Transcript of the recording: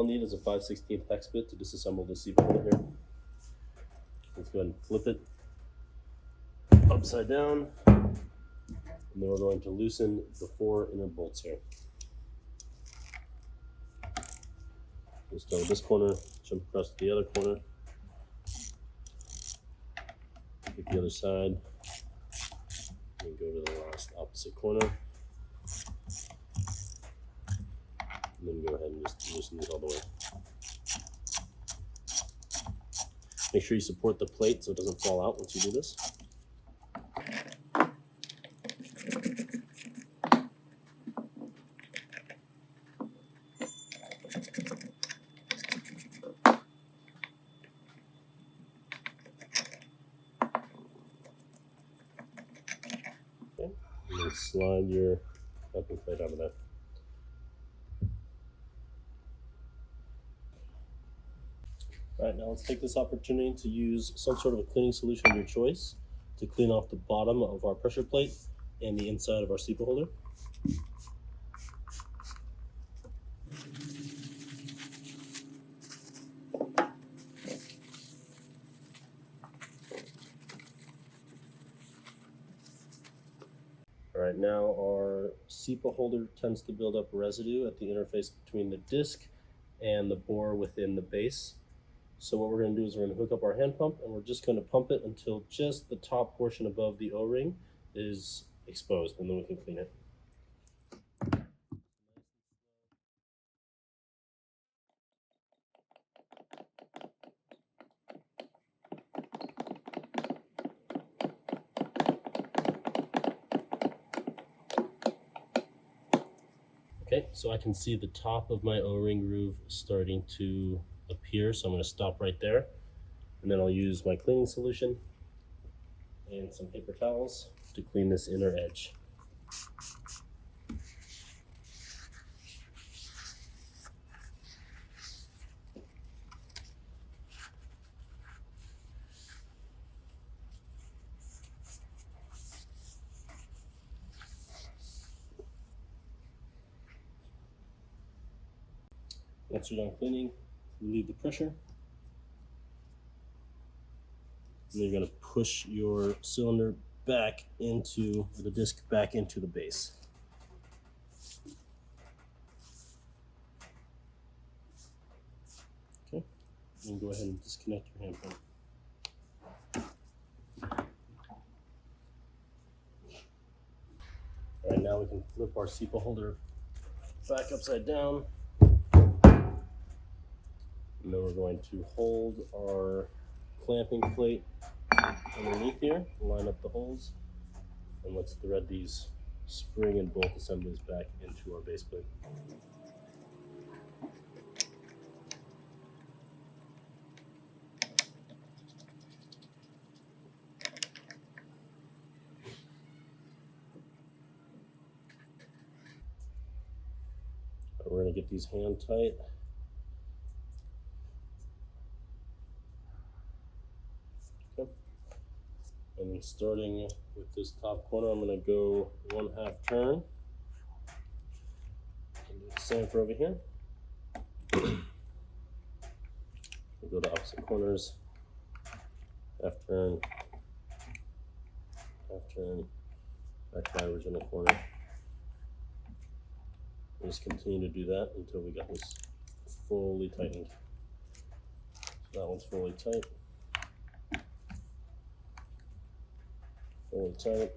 all I need is a 5/16 hex bit to disassemble the SEPA holder here. Let's go ahead and flip it upside down, and then we're going to loosen the 4 inner bolts here. We'll start with this corner, jump across to the other corner, pick the other side, and go to the last opposite corner, and then go ahead and just loosen these all the way. Make sure you support the plate so it doesn't fall out once you do this. Okay, and then slide your piping plate over there. All right, now let's take this opportunity to use some sort of a cleaning solution of your choice to clean off the bottom of our pressure plate and the inside of our SEPA holder. All right, now our SEPA holder tends to build up residue at the interface between the disc and the bore within the base. So what we're going to do is we're going to hook up our hand pump, and we're just going to pump it until just the top portion above the O-ring is exposed, and then we can clean it. Okay, so I can see the top of my O-ring groove starting to appear, so I'm going to stop right there, and then I'll use my cleaning solution and some paper towels to clean this inner edge. Once you're done cleaning, relieve the pressure. And then you're going to push your cylinder back into the disc, back into the base. Okay, and go ahead and disconnect your hand pump. All right, now we can flip our SEPA holder back upside down. And then we're going to hold our clamping plate underneath here, line up the holes, and let's thread these spring and bolt assemblies back into our base plate. We're going to get these hand tight. And then starting with this top corner, I'm going to go 1/2 turn. And do the same for over here. We'll go to opposite corners. 1/2 turn, 1/2 turn, back to my original corner. We'll just continue to do that until we got this fully tightened. So that one's fully tight. Fully tight.